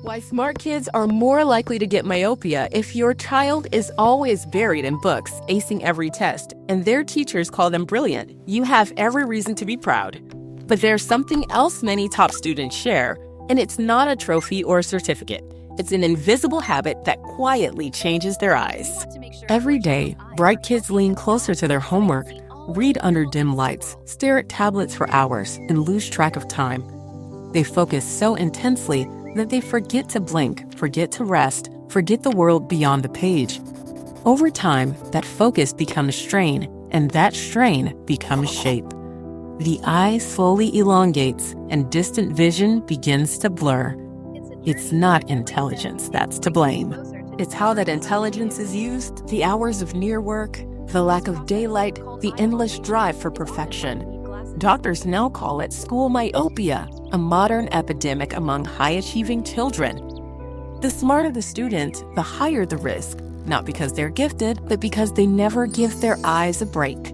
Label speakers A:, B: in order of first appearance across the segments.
A: Why smart kids are more likely to get myopia if your child is always buried in books, acing every test, and their teachers call them brilliant. You have every reason to be proud. But there's something else many top students share, and it's not a trophy or a certificate. It's an invisible habit that quietly changes their eyes. Every day, bright kids lean closer to their homework, read under dim lights, stare at tablets for hours, and lose track of time. They focus so intensely that they forget to blink, forget to rest, forget the world beyond the page. Over time, that focus becomes strain, and that strain becomes shape. The eye slowly elongates, and distant vision begins to blur. It's not intelligence that's to blame. It's how that intelligence is used, the hours of near work, the lack of daylight, the endless drive for perfection. Doctors now call it school myopia, a modern epidemic among high-achieving children. The smarter the student, the higher the risk, not because they're gifted, but because they never give their eyes a break.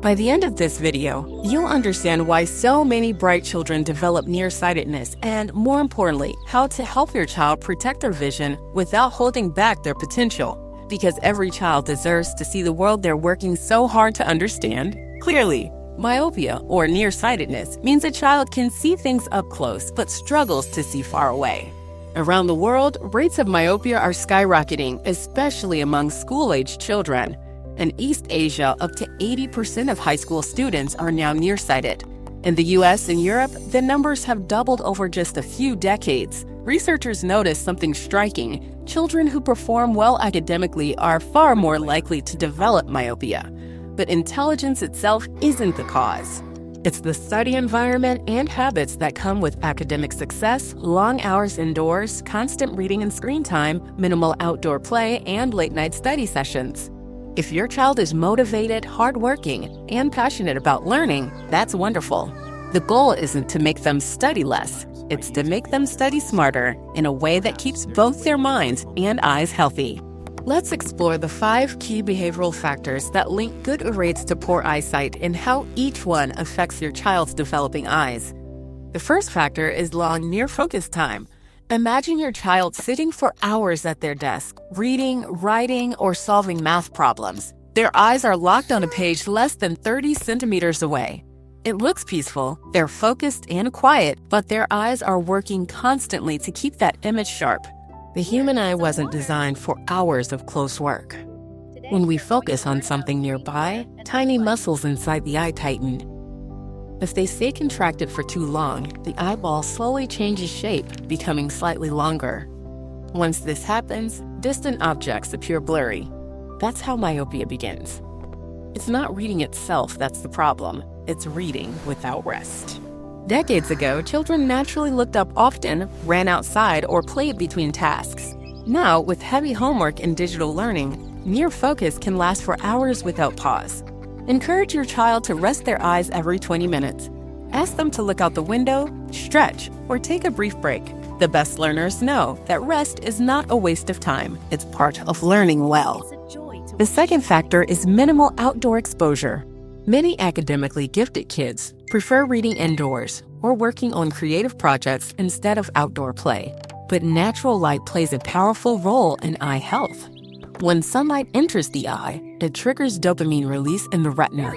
A: By the end of this video, you'll understand why so many bright children develop nearsightedness and, more importantly, how to help your child protect their vision without holding back their potential. Because every child deserves to see the world they're working so hard to understand clearly. Myopia, or nearsightedness, means a child can see things up close but struggles to see far away. Around the world, rates of myopia are skyrocketing, especially among school-aged children. In East Asia, up to 80% of high school students are now nearsighted. In the US and Europe, the numbers have doubled over just a few decades. Researchers notice something striking. Children who perform well academically are far more likely to develop myopia. But intelligence itself isn't the cause. It's the study environment and habits that come with academic success, long hours indoors, constant reading and screen time, minimal outdoor play, and late-night study sessions. If your child is motivated, hardworking, and passionate about learning, that's wonderful. The goal isn't to make them study less. It's to make them study smarter in a way that keeps both their minds and eyes healthy. Let's explore the 5 key behavioral factors that link good rates to poor eyesight and how each one affects your child's developing eyes. The first factor is long near focus time. Imagine your child sitting for hours at their desk, reading, writing, or solving math problems. Their eyes are locked on a page less than 30 centimeters away. It looks peaceful, they're focused and quiet, but their eyes are working constantly to keep that image sharp. The human eye wasn't designed for hours of close work. When we focus on something nearby, tiny muscles inside the eye tighten. If they stay contracted for too long, the eyeball slowly changes shape, becoming slightly longer. Once this happens, distant objects appear blurry. That's how myopia begins. It's not reading itself that's the problem. It's reading without rest. Decades ago, children naturally looked up often, ran outside, or played between tasks. Now, with heavy homework and digital learning, near focus can last for hours without pause. Encourage your child to rest their eyes every 20 minutes. Ask them to look out the window, stretch, or take a brief break. The best learners know that rest is not a waste of time. It's part of learning well. The second factor is minimal outdoor exposure. Many academically gifted kids prefer reading indoors or working on creative projects instead of outdoor play. But natural light plays a powerful role in eye health. When sunlight enters the eye, it triggers dopamine release in the retina.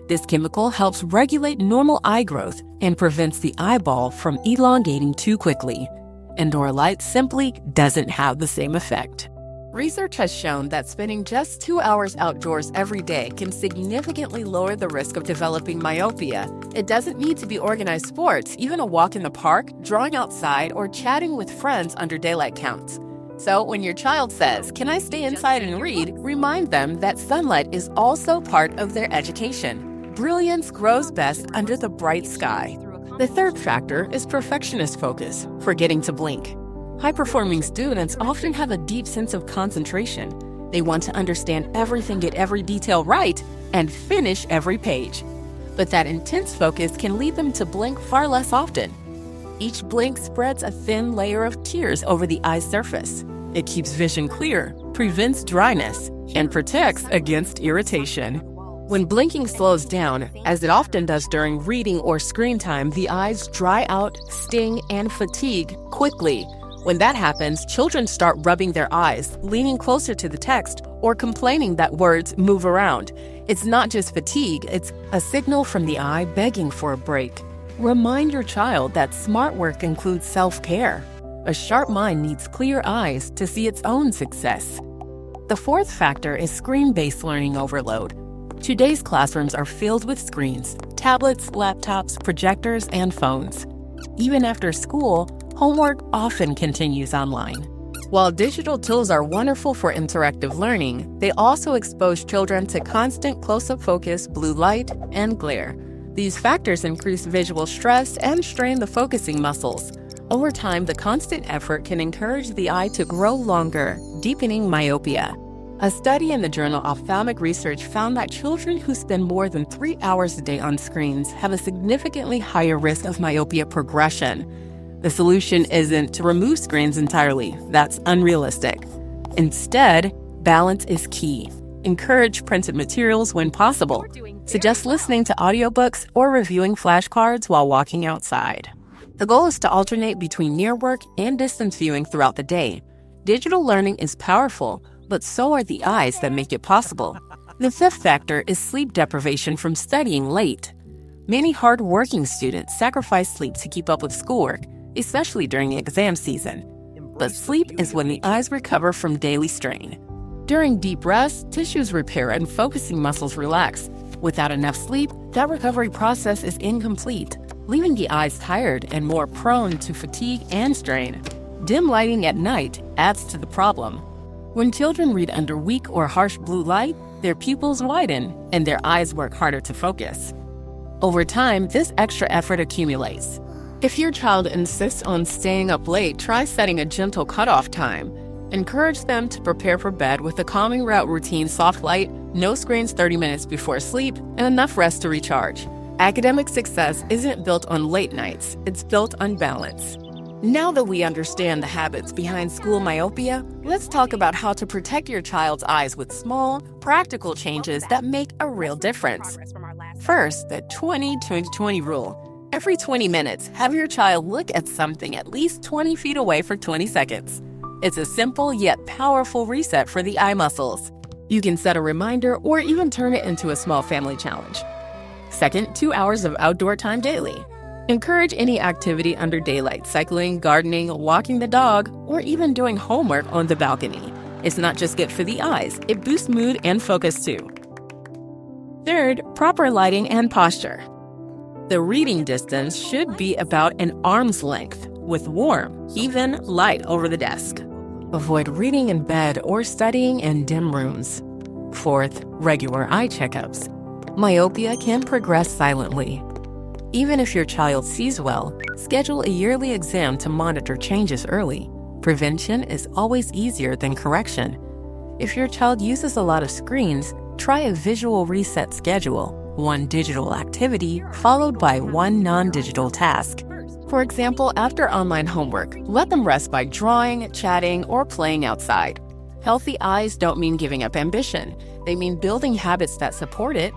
A: This chemical helps regulate normal eye growth and prevents the eyeball from elongating too quickly. Indoor light simply doesn't have the same effect. Research has shown that spending just 2 hours outdoors every day can significantly lower the risk of developing myopia. It doesn't need to be organized sports. Even a walk in the park, drawing outside, or chatting with friends under daylight counts. So when your child says, "Can I stay inside and read?" remind them that sunlight is also part of their education. Brilliance grows best under the bright sky. The third factor is perfectionist focus, forgetting to blink. High-performing students often have a deep sense of concentration. They want to understand everything, get every detail right, and finish every page. But that intense focus can lead them to blink far less often. Each blink spreads a thin layer of tears over the eye's surface. It keeps vision clear, prevents dryness, and protects against irritation. When blinking slows down, as it often does during reading or screen time, the eyes dry out, sting, and fatigue quickly. When that happens, children start rubbing their eyes, leaning closer to the text, or complaining that words move around. It's not just fatigue, it's a signal from the eye begging for a break. Remind your child that smart work includes self-care. A sharp mind needs clear eyes to see its own success. The fourth factor is screen-based learning overload. Today's classrooms are filled with screens, tablets, laptops, projectors, and phones. Even after school, homework often continues online. While digital tools are wonderful for interactive learning, they also expose children to constant close-up focus, blue light, and glare. These factors increase visual stress and strain the focusing muscles. Over time, the constant effort can encourage the eye to grow longer, deepening myopia. A study in the journal Ophthalmic Research found that children who spend more than 3 hours a day on screens have a significantly higher risk of myopia progression. The solution isn't to remove screens entirely. That's unrealistic. Instead, balance is key. Encourage printed materials when possible. Suggest listening to audiobooks or reviewing flashcards while walking outside. The goal is to alternate between near work and distance viewing throughout the day. Digital learning is powerful, but so are the eyes that make it possible. The fifth factor is sleep deprivation from studying late. Many hard-working students sacrifice sleep to keep up with schoolwork, especially during exam season. But sleep is when the eyes recover from daily strain. During deep rest, tissues repair and focusing muscles relax. Without enough sleep, that recovery process is incomplete, leaving the eyes tired and more prone to fatigue and strain. Dim lighting at night adds to the problem. When children read under weak or harsh blue light, their pupils widen and their eyes work harder to focus. Over time, this extra effort accumulates. If your child insists on staying up late, try setting a gentle cutoff time. Encourage them to prepare for bed with a calming route routine, soft light, no screens 30 minutes before sleep, and enough rest to recharge. Academic success isn't built on late nights, it's built on balance. Now that we understand the habits behind school myopia, let's talk about how to protect your child's eyes with small, practical changes that make a real difference. First, the 20-20-20 rule. Every 20 minutes, have your child look at something at least 20 feet away for 20 seconds. It's a simple yet powerful reset for the eye muscles. You can set a reminder or even turn it into a small family challenge. Second, 2 hours of outdoor time daily. Encourage any activity under daylight, cycling, gardening, walking the dog, or even doing homework on the balcony. It's not just good for the eyes, it boosts mood and focus too. Third, proper lighting and posture. The reading distance should be about an arm's length, with warm, even light over the desk. Avoid reading in bed or studying in dim rooms. Fourth, regular eye checkups. Myopia can progress silently. Even if your child sees well, schedule a yearly exam to monitor changes early. Prevention is always easier than correction. If your child uses a lot of screens, try a visual reset schedule, one digital activity followed by one non-digital task. For example, after online homework, let them rest by drawing, chatting, or playing outside. Healthy eyes don't mean giving up ambition. They mean building habits that support it.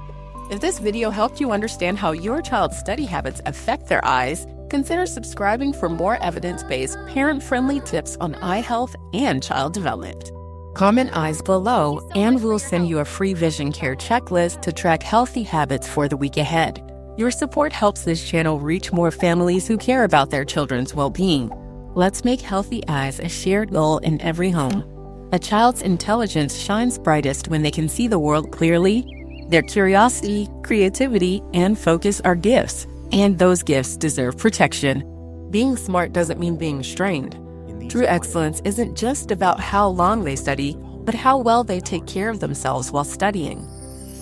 A: If this video helped you understand how your child's study habits affect their eyes, consider subscribing for more evidence-based, parent-friendly tips on eye health and child development. Comment eyes below, and we'll send you a free vision care checklist to track healthy habits for the week ahead. Your support helps this channel reach more families who care about their children's well-being. Let's make healthy eyes a shared goal in every home. A child's intelligence shines brightest when they can see the world clearly. Their curiosity, creativity, and focus are gifts, and those gifts deserve protection. Being smart doesn't mean being strained. True excellence isn't just about how long they study, but how well they take care of themselves while studying.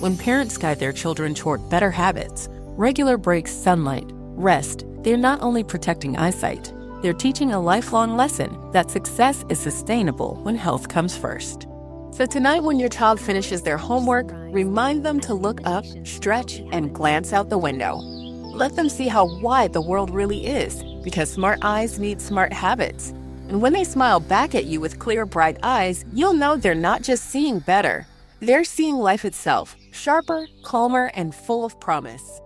A: When parents guide their children toward better habits, regular breaks, sunlight, rest, they're not only protecting eyesight, they're teaching a lifelong lesson that success is sustainable when health comes first. So tonight, when your child finishes their homework, remind them to look up, stretch, and glance out the window. Let them see how wide the world really is, because smart eyes need smart habits. And when they smile back at you with clear, bright eyes, you'll know they're not just seeing better. They're seeing life itself, sharper, calmer, and full of promise.